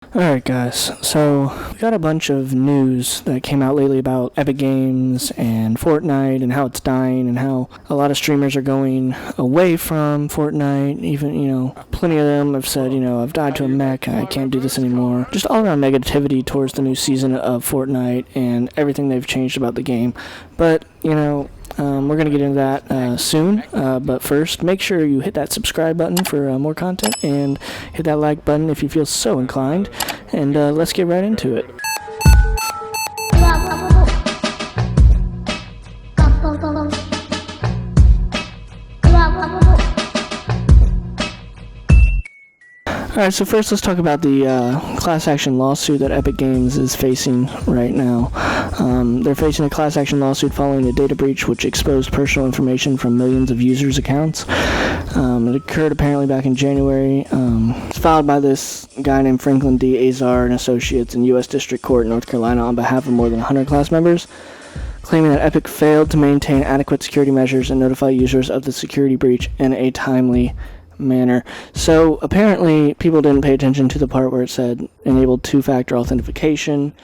Alright guys, so we got a bunch of news that came out lately about Epic Games and Fortnite and how it's dying and how a lot of streamers are going away from Fortnite. Even, plenty of them have said, I've died to a mech, I can't do this anymore. Just all around negativity towards the new season of Fortnite and everything they've changed about the game. But, we're going to get into that soon, but first, make sure you hit that subscribe button for more content, and hit that like button if you feel so inclined, and let's get right into it. Alright, so first let's talk about the class action lawsuit that Epic Games is facing right now. They're facing a class action lawsuit following a data breach which exposed personal information from millions of users' accounts. It occurred apparently back in January. It's filed by this guy named Franklin D. Azar and Associates in U.S. District Court in North Carolina on behalf of more than 100 class members, claiming that Epic failed to maintain adequate security measures and notify users of the security breach in a timely manner. So apparently people didn't pay attention to the part where it said enabled two-factor authentication,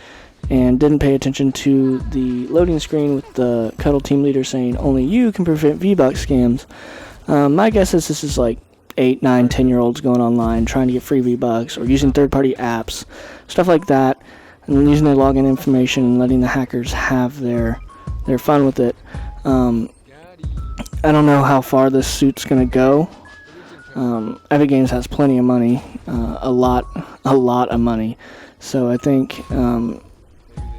and didn't pay attention to the loading screen with the Cuddle team leader saying only you can prevent V-Bucks scams. My guess is this is like 8, 9, 10-year-olds going online trying to get free V-Bucks, or using third-party apps, stuff like that, and using their login information and letting the hackers have their fun with it. I don't know how far this suit's going to go. Epic Games has plenty of money, a lot of money, so I think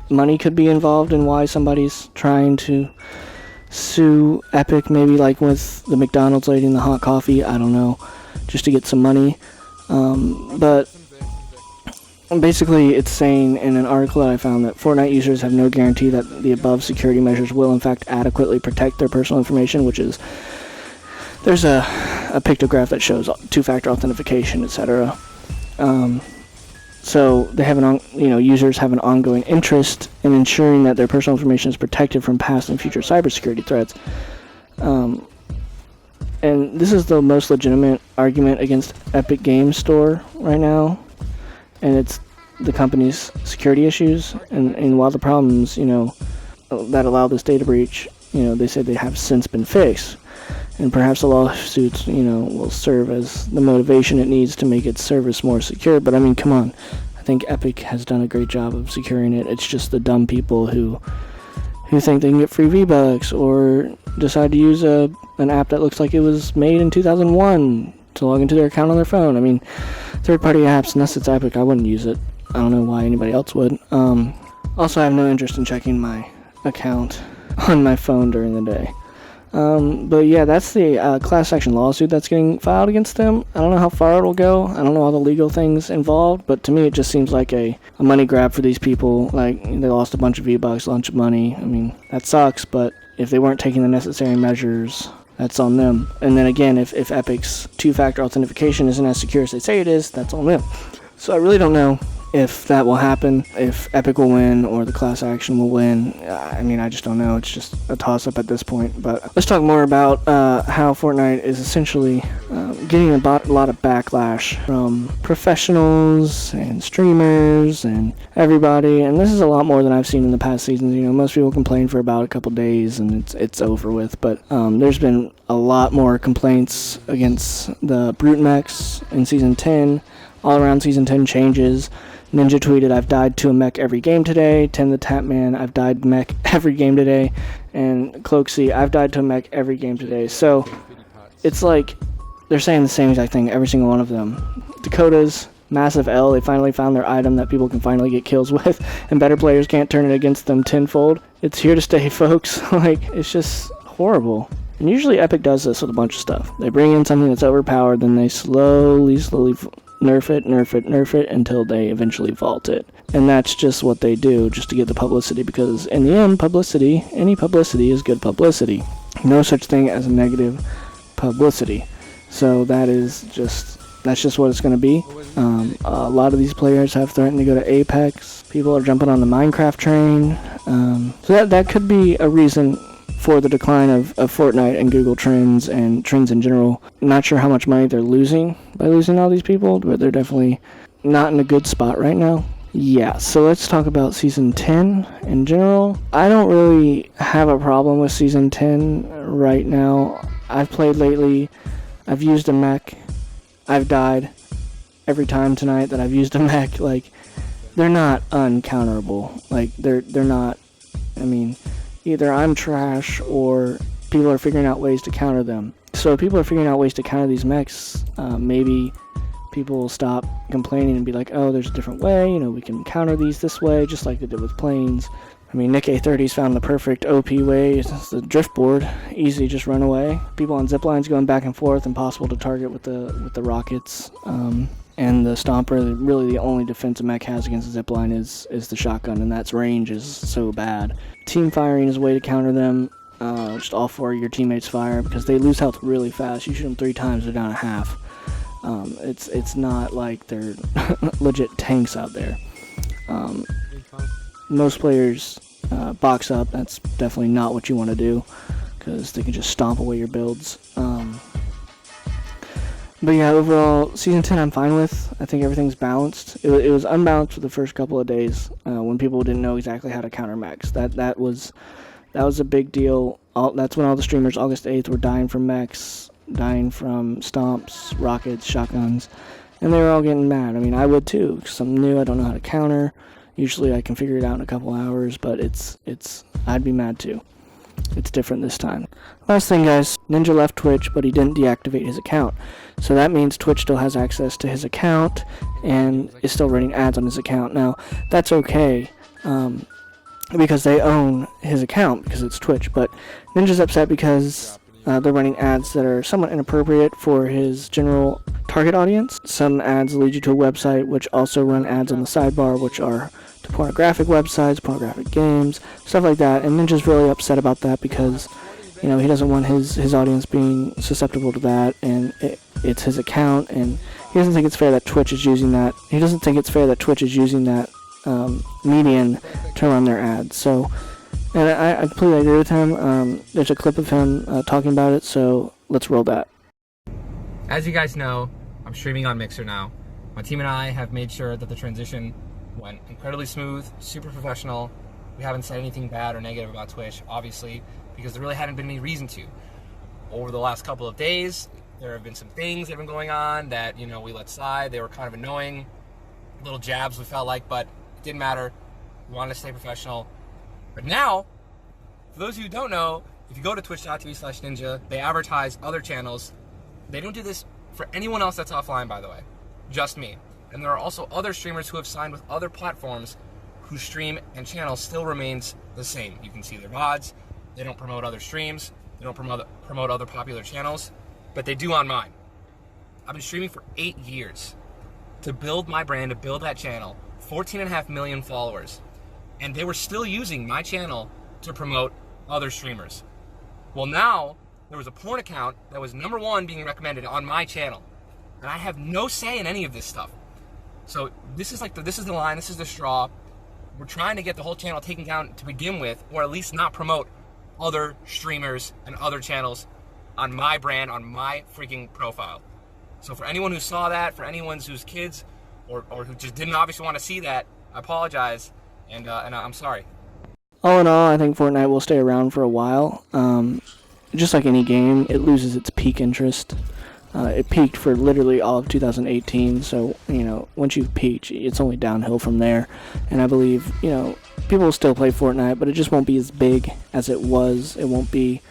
money could be involved in why somebody's trying to sue Epic, maybe like with the McDonald's lady and the hot coffee, I don't know, just to get some money. But basically it's saying in an article that I found that Fortnite users have no guarantee that the above security measures will in fact adequately protect their personal information, which is, there's a pictograph that shows two-factor authentication, etc. So they have users have an ongoing interest in ensuring that their personal information is protected from past and future cybersecurity threats. And this is the most legitimate argument against Epic Games Store right now, and it's the company's security issues. And while the problems, that allow this data breach, they say they have since been fixed. And perhaps the lawsuits, will serve as the motivation it needs to make its service more secure. But I mean, come on. I think Epic has done a great job of securing it. It's just the dumb people who think they can get free V-Bucks, or decide to use an app that looks like it was made in 2001 to log into their account on their phone. I mean, third-party apps, unless it's Epic, I wouldn't use it. I don't know why anybody else would. Also, I have no interest in checking my account on my phone during the day. But yeah, that's the class action lawsuit that's getting filed against them. I don't know how far it'll go. I don't know all the legal things involved, but to me it just seems like a money grab for these people. Like, they lost a bunch of V-Bucks, a bunch of money. I mean, that sucks, but if they weren't taking the necessary measures, that's on them. And then again, if Epic's two-factor authentication isn't as secure as they say it is, that's on them. So I really don't know if that will happen, if Epic will win or the class action will win. I mean, I just don't know. It's just a toss-up at this point. But let's talk more about how Fortnite is essentially getting a lot of backlash from professionals and streamers and everybody. And this is a lot more than I've seen in the past seasons. Most people complain for about a couple days and it's over with. But there's been a lot more complaints against the Brute Mechs in Season 10. All around Season 10 changes. Ninja tweeted, "I've died to a mech every game today." Tim the Tap Man, "I've died mech every game today." And Cloaksy, "I've died to a mech every game today." So it's like they're saying the same exact thing, every single one of them. Dakota's massive L, they finally found their item that people can finally get kills with, and better players can't turn it against them tenfold. It's here to stay, folks. It's just horrible. And usually Epic does this with a bunch of stuff. They bring in something that's overpowered, then they slowly nerf it until they eventually vault it. And that's just what they do, just to get the publicity, because in the end, any publicity is good publicity. No such thing as negative publicity. So that's just what it's going to be. A lot of these players have threatened to go to Apex. People are jumping on the Minecraft train. So that could be a reason for the decline of Fortnite and Google Trends and trends in general. Not sure how much money they're losing by losing all these people, but they're definitely not in a good spot right now. Yeah, so let's talk about Season 10 in general. I don't really have a problem with Season 10 right now. I've played lately. I've used a mech. I've died every time tonight that I've used a mech. Like, they're not uncounterable. Like, they're not, I mean, either I'm trash or people are figuring out ways to counter them. So if people are figuring out ways to counter these mechs, maybe people will stop complaining and be like, oh, there's a different way, we can counter these this way, just like they did with planes. I mean, Nick A30's found the perfect OP way. It's the drift board. Easy, just run away. People on zip lines going back and forth, impossible to target with the rockets. And the Stomper, really the only defense a mech has against a zipline is the shotgun, and that's range is so bad. Team firing is a way to counter them. Just all four of your teammates fire, because they lose health really fast. You shoot them 3 times, they're down to half. It's not like they're legit tanks out there. Most players box up. That's definitely not what you want to do, because they can just stomp away your builds. But yeah, overall, Season 10 I'm fine with. I think everything's balanced. It was unbalanced for the first couple of days when people didn't know exactly how to counter mechs. That was a big deal. That's when all the streamers, August 8th, were dying from mechs, dying from stomps, rockets, shotguns, and they were all getting mad. I mean, I would too, because I'm new, I don't know how to counter. Usually I can figure it out in a couple hours, but I'd be mad too. It's different this time. Last thing, guys, Ninja left Twitch, but he didn't deactivate his account. So that means Twitch still has access to his account and is still running ads on his account. Now, that's okay, because they own his account, because it's Twitch, but Ninja's upset because they're running ads that are somewhat inappropriate for his general target audience. Some ads lead you to a website, which also run ads on the sidebar, which are to pornographic websites, pornographic games, stuff like that. And Ninja's really upset about that because, he doesn't want his audience being susceptible to that, and it's his account, and he doesn't think it's fair that Twitch is using that. He doesn't think it's fair that Twitch is using that median to run their ads. So, and I completely agree with him. There's a clip of him talking about it, so let's roll that. As you guys know, I'm streaming on Mixer now. My team and I have made sure that the transition went incredibly smooth, super professional. We haven't said anything bad or negative about Twitch, obviously, because there really hadn't been any reason to. Over the last couple of days, there have been some things that have been going on that, we let slide. They were kind of annoying, little jabs we felt like, but it didn't matter. We wanted to stay professional. But now, for those of you who don't know, if you go to twitch.tv/ninja, they advertise other channels. They don't do this for anyone else that's offline, by the way. Just me. And there are also other streamers who have signed with other platforms whose stream and channel still remains the same. You can see their VODs. They don't promote other streams. They don't promote other popular channels. But they do on mine. I've been streaming for 8 years to build my brand, to build that channel. 14.5 million followers. And they were still using my channel to promote other streamers. Well, now there was a porn account that was #1 being recommended on my channel, and I have no say in any of this stuff. So this is this is the line, this is the straw. We're trying to get the whole channel taken down to begin with, or at least not promote other streamers and other channels on my brand, on my freaking profile. So for anyone who saw that, for anyone whose kids or who just didn't obviously want to see that, I apologize, and I'm sorry. All in all, I think Fortnite will stay around for a while. Just like any game, it loses its peak interest. It peaked for literally all of 2018, so, once you've peaked, it's only downhill from there. And I believe, people will still play Fortnite, but it just won't be as big as it was. It won't be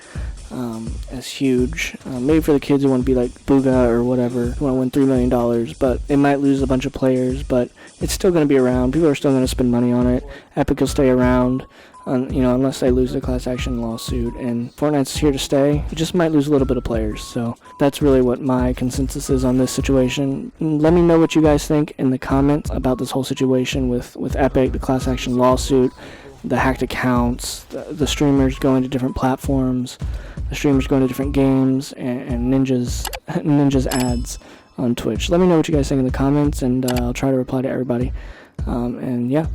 as huge. Maybe for the kids who want to be like Booga or whatever, who want to win $3 million, but it might lose a bunch of players, but it's still going to be around. People are still going to spend money on it. Epic will stay around. Unless they lose the class action lawsuit, and Fortnite's here to stay. It just might lose a little bit of players, so that's really what my consensus is on this situation. Let me know what you guys think in the comments about this whole situation with Epic, the class action lawsuit, the hacked accounts, the streamers going to different platforms, the streamers going to different games, and Ninja's ads on Twitch. Let me know what you guys think in the comments, and I'll try to reply to everybody. And yeah.